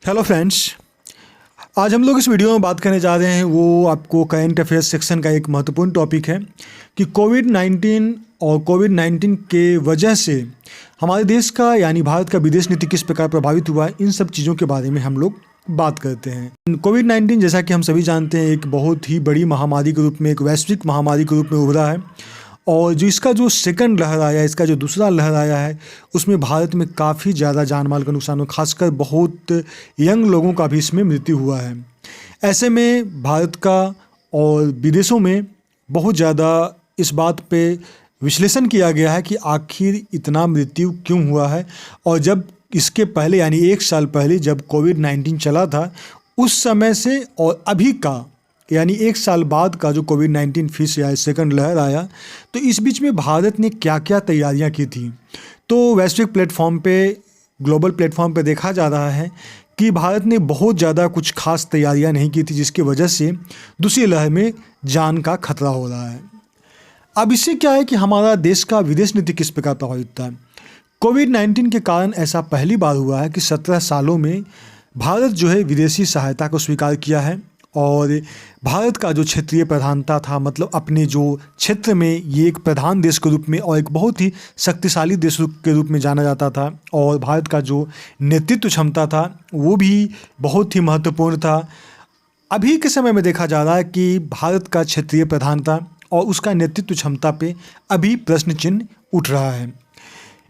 Hello friends. आज हम लोग इस वीडियो में बात करने जा रहे हैं वो आपको करंट अफेयर्स सेक्शन का एक महत्वपूर्ण टॉपिक है कि कोविड-19 और कोविड-19 के वजह से हमारे देश का यानी भारत का विदेश नीति किस प्रकार प्रभावित हुआ है, इन सब चीज़ों के बारे में हम लोग बात करते हैं। कोविड-19 जैसा कि हम सभी जानते हैं एक बहुत ही बड़ी महामारी के रूप में, एक वैश्विक महामारी के रूप में उभरा है और जो इसका जो सेकंड लहर आया, इसका जो दूसरा लहर आया है, उसमें भारत में काफ़ी ज़्यादा जान माल का नुकसान हुआ, खासकर बहुत यंग लोगों का भी इसमें मृत्यु हुआ है। ऐसे में भारत का और विदेशों में बहुत ज़्यादा इस बात पे विश्लेषण किया गया है कि आखिर इतना मृत्यु क्यों हुआ है। और जब इसके पहले यानी 1 साल पहले जब कोविड-19 चला था, उस समय से और अभी का यानी 1 साल बाद का जो कोविड-19 फिर से आया, सेकंड लहर आया, तो इस बीच में भारत ने क्या क्या तैयारियां की थी। तो वैश्विक प्लेटफॉर्म पे, ग्लोबल प्लेटफॉर्म पे देखा जा रहा है कि भारत ने बहुत ज़्यादा कुछ खास तैयारियां नहीं की थी, जिसकी वजह से दूसरी लहर में जान का खतरा हो रहा है। अब इससे क्या है कि हमारा देश का विदेश नीति किस प्रकार प्रभावित था। कोविड-19 के कारण ऐसा पहली बार हुआ है कि 17 सालों में भारत जो है विदेशी सहायता को स्वीकार किया है और भारत का जो क्षेत्रीय प्रधानता था, मतलब अपने जो क्षेत्र में ये एक प्रधान देश के रूप में और एक बहुत ही शक्तिशाली देश के रूप में जाना जाता था और भारत का जो नेतृत्व क्षमता था वो भी बहुत ही महत्वपूर्ण था। अभी के समय में देखा जा रहा है कि भारत का क्षेत्रीय प्रधानता और उसका नेतृत्व क्षमता पे अभी प्रश्न चिन्ह उठ रहा है।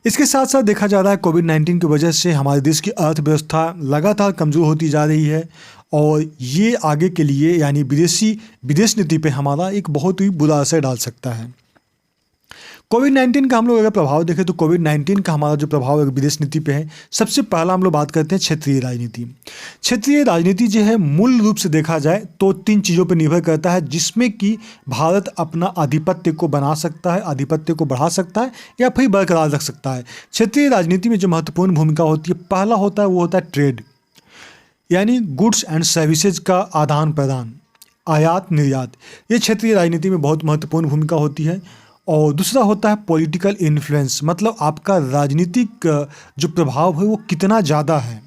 इसके साथ साथ देखा जा रहा है कोविड-19 की वजह से हमारे देश की अर्थव्यवस्था लगातार कमज़ोर होती जा रही है और ये आगे के लिए यानी विदेश नीति पे हमारा एक बहुत ही बुरा असर डाल सकता है। कोविड-19 का हम लोग अगर प्रभाव देखें तो कोविड-19 का हमारा जो प्रभाव विदेश नीति पे है, सबसे पहला हम लोग बात करते हैं क्षेत्रीय राजनीति। क्षेत्रीय राजनीति जो है मूल रूप से देखा जाए तो 3 चीज़ों पर निर्भर करता है, जिसमें कि भारत अपना आधिपत्य को बना सकता है, आधिपत्य को बढ़ा सकता है या फिर बरकरार रख सकता है। क्षेत्रीय राजनीति में जो महत्वपूर्ण भूमिका होती है, पहला होता है वो होता है ट्रेड, यानी गुड्स एंड सर्विसेज का आदान प्रदान, आयात निर्यात, ये क्षेत्रीय राजनीति में बहुत महत्वपूर्ण भूमिका होती है। और दूसरा होता है पॉलिटिकल इन्फ्लुएंस, मतलब आपका राजनीतिक जो प्रभाव है वो कितना ज़्यादा है,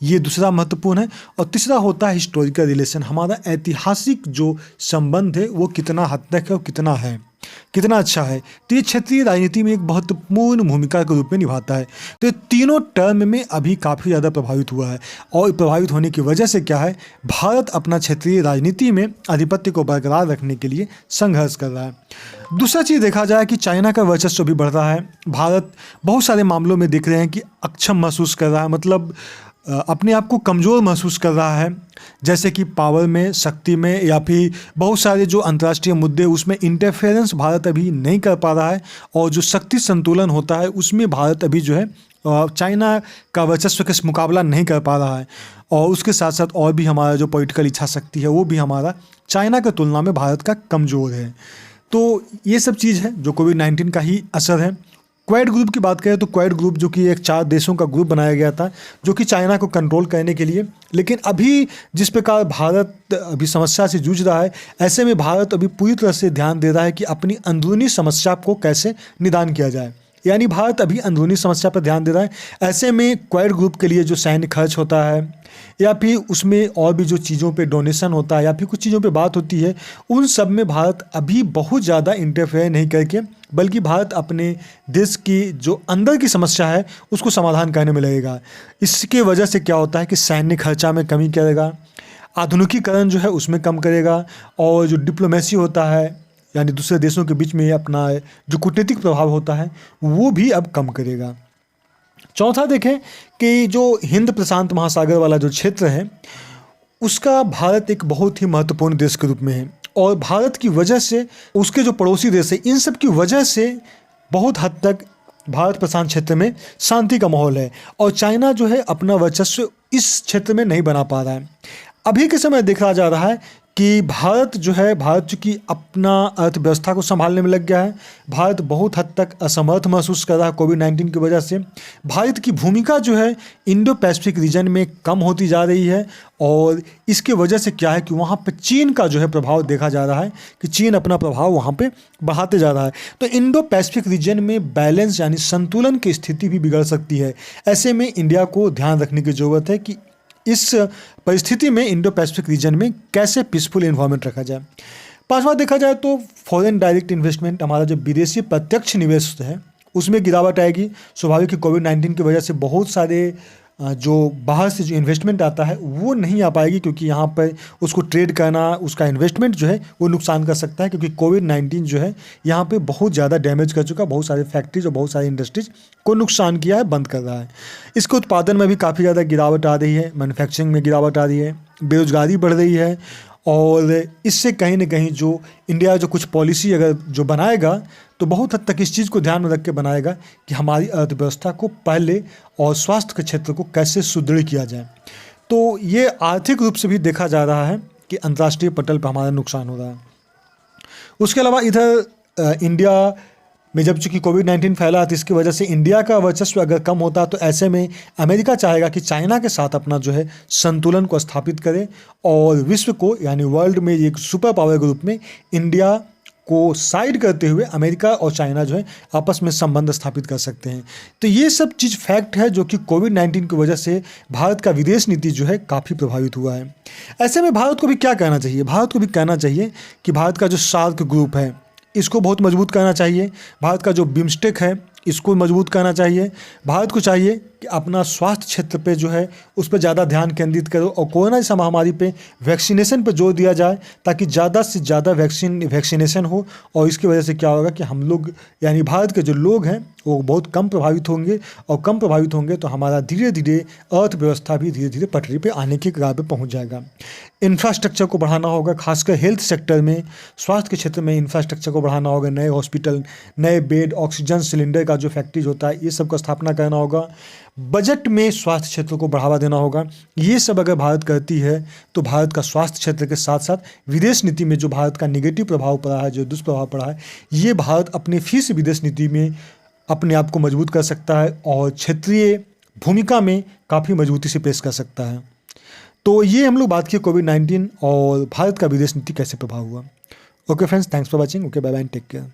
ये दूसरा महत्वपूर्ण है। और तीसरा होता है हिस्टोरिकल रिलेशन, हमारा ऐतिहासिक जो संबंध है वो कितना हद तक है और कितना अच्छा है। तो ये क्षेत्रीय राजनीति में एक महत्वपूर्ण भूमिका के रूप में निभाता है। तो ये तीनों टर्म में अभी काफ़ी ज़्यादा प्रभावित हुआ है और प्रभावित होने की वजह से क्या है, भारत अपना क्षेत्रीय राजनीति में आधिपत्य को बरकरार रखने के लिए संघर्ष कर रहा है। दूसरा चीज़ देखा जाए कि चाइना का वर्चस्व भी बढ़ रहा है। भारत बहुत सारे मामलों में देख रहे हैं कि अक्षम महसूस कर रहा है, मतलब अपने आप को कमज़ोर महसूस कर रहा है, जैसे कि पावर में, शक्ति में, या फिर बहुत सारे जो अंतर्राष्ट्रीय मुद्दे उसमें इंटरफेरेंस भारत अभी नहीं कर पा रहा है और जो शक्ति संतुलन होता है उसमें भारत अभी जो है चाइना का वर्चस्व के मुकाबला नहीं कर पा रहा है। और उसके साथ साथ और भी हमारा जो पॉलिटिकल इच्छा शक्ति है वो भी हमारा चाइना की तुलना में भारत का कमज़ोर है। तो ये सब चीज़ है जो कोविड-19 का ही असर है। क्वाड ग्रुप की बात करें तो क्वाड ग्रुप जो कि एक 4 देशों का ग्रुप बनाया गया था जो कि चाइना को कंट्रोल करने के लिए, लेकिन अभी जिस प्रकार भारत अभी समस्या से जूझ रहा है, ऐसे में भारत अभी पूरी तरह से ध्यान दे रहा है कि अपनी अंदरूनी समस्या को कैसे निदान किया जाए, यानी भारत अभी अंदरूनी समस्या पर ध्यान दे रहा है। ऐसे में क्वाड ग्रुप के लिए जो सैन्य खर्च होता है या फिर उसमें और भी जो चीज़ों पे डोनेशन होता है या फिर कुछ चीज़ों पे बात होती है, उन सब में भारत अभी बहुत ज़्यादा इंटरफेयर नहीं करके, बल्कि भारत अपने देश की जो अंदर की समस्या है उसको समाधान करने में लगेगा। इसके वजह से क्या होता है कि सैन्य खर्चा में कमी करेगा, आधुनिकीकरण जो है उसमें कम करेगा और जो डिप्लोमेसी होता है यानी दूसरे देशों के बीच में अपना जो कूटनीतिक प्रभाव होता है वो भी अब कम करेगा। चौथा देखें कि जो हिंद प्रशांत महासागर वाला जो क्षेत्र है उसका भारत एक बहुत ही महत्वपूर्ण देश के रूप में है और भारत की वजह से उसके जो पड़ोसी देश है, इन सब की वजह से बहुत हद तक भारत प्रशांत क्षेत्र में शांति का माहौल है और चाइना जो है अपना वर्चस्व इस क्षेत्र में नहीं बना पा रहा है। अभी के समय देखा जा रहा है कि भारत चूँकि अपना अर्थव्यवस्था को संभालने में लग गया है, भारत बहुत हद तक असमर्थ महसूस कर रहा है कोविड-19 की वजह से। भारत की भूमिका जो है इंडो पैसिफिक रीजन में कम होती जा रही है और इसके वजह से क्या है कि वहाँ पे चीन का जो है प्रभाव देखा जा रहा है कि चीन अपना प्रभाव वहाँ पे बढ़ाते जा रहा है। तो इंडो पैसिफिक रीजन में बैलेंस यानी संतुलन की स्थिति भी बिगड़ सकती है। ऐसे में इंडिया को ध्यान रखने की ज़रूरत है कि इस परिस्थिति में इंडो पैसिफिक रीजन में कैसे पीसफुल एनवायरनमेंट रखा जाए। पांचवा देखा जाए तो फॉरेन डायरेक्ट इन्वेस्टमेंट, हमारा जो विदेशी प्रत्यक्ष निवेश है उसमें गिरावट आएगी। स्वाभाविक कि कोविड-19 की वजह से बहुत सारे जो बाहर से जो इन्वेस्टमेंट आता है वो नहीं आ पाएगी, क्योंकि यहाँ पर उसको ट्रेड करना, उसका इन्वेस्टमेंट जो है वो नुकसान कर सकता है, क्योंकि कोविड-19 जो है यहाँ पे बहुत ज़्यादा डैमेज कर चुका, बहुत सारे फैक्ट्रीज और बहुत सारी इंडस्ट्रीज को नुकसान किया है, बंद कर रहा है। इसके उत्पादन में भी काफ़ी ज़्यादा गिरावट आ रही है, मैन्युफैक्चरिंग में गिरावट आ रही है, बेरोजगारी बढ़ रही है, और इससे कहीं ना कहीं जो इंडिया जो कुछ पॉलिसी अगर जो बनाएगा तो बहुत हद तक इस चीज़ को ध्यान में रख के बनाएगा कि हमारी अर्थव्यवस्था को पहले और स्वास्थ्य के क्षेत्र को कैसे सुदृढ़ किया जाए। तो ये आर्थिक रूप से भी देखा जा रहा है कि अंतर्राष्ट्रीय पटल पर हमारा नुकसान हो रहा है। उसके अलावा इधर इंडिया में जब चूँकि कोविड-19 फैला तो इसकी वजह से इंडिया का वर्चस्व अगर कम होता तो ऐसे में अमेरिका चाहेगा कि चाइना के साथ अपना जो है संतुलन को स्थापित करे और विश्व को यानी वर्ल्ड में एक सुपर पावर के रूप में इंडिया को साइड करते हुए अमेरिका और चाइना जो है आपस में संबंध स्थापित कर सकते हैं। तो ये सब चीज़ फैक्ट है जो कि कोविड-19 की वजह से भारत का विदेश नीति जो है काफ़ी प्रभावित हुआ है। ऐसे में भारत को भी क्या कहना चाहिए? भारत को भी कहना चाहिए कि भारत का जो सार्क ग्रुप है इसको बहुत मजबूत करना चाहिए। भारत का जो बिम्स्टेक है इसको मजबूत करना चाहिए। भारत को चाहिए कि अपना स्वास्थ्य क्षेत्र पे जो है उस पर ज़्यादा ध्यान केंद्रित करो और कोरोना इस महामारी पे वैक्सीनेशन पे जोर दिया जाए, ताकि ज़्यादा से ज़्यादा वैक्सीनेशन हो और इसकी वजह से क्या होगा कि हम लोग यानी भारत के जो लोग हैं वो बहुत कम प्रभावित होंगे, और कम प्रभावित होंगे तो हमारा धीरे धीरे अर्थव्यवस्था भी धीरे धीरे पटरी पे आने की कगार पे पहुंच जाएगा। इंफ्रास्ट्रक्चर को बढ़ाना होगा, खासकर हेल्थ सेक्टर में, स्वास्थ्य के क्षेत्र में इंफ्रास्ट्रक्चर को बढ़ाना होगा। नए हॉस्पिटल, नए बेड, ऑक्सीजन सिलेंडर का जो फैक्ट्रीज होता है ये सब का स्थापना करना होगा। बजट में स्वास्थ्य क्षेत्र को बढ़ावा देना होगा। ये सब अगर भारत करती है तो भारत का स्वास्थ्य क्षेत्र के साथ साथ विदेश नीति में जो भारत का निगेटिव प्रभाव पड़ा है, जो दुष्प्रभाव पड़ा है, ये भारत अपने फिर से विदेश नीति में अपने आप को मजबूत कर सकता है और क्षेत्रीय भूमिका में काफ़ी मजबूती से पेश कर सकता है। तो ये हम लोग बात किए कोविड-19 और भारत का विदेश नीति कैसे प्रभाव हुआ। Okay friends, thanks for watching. Okay, bye bye, take care.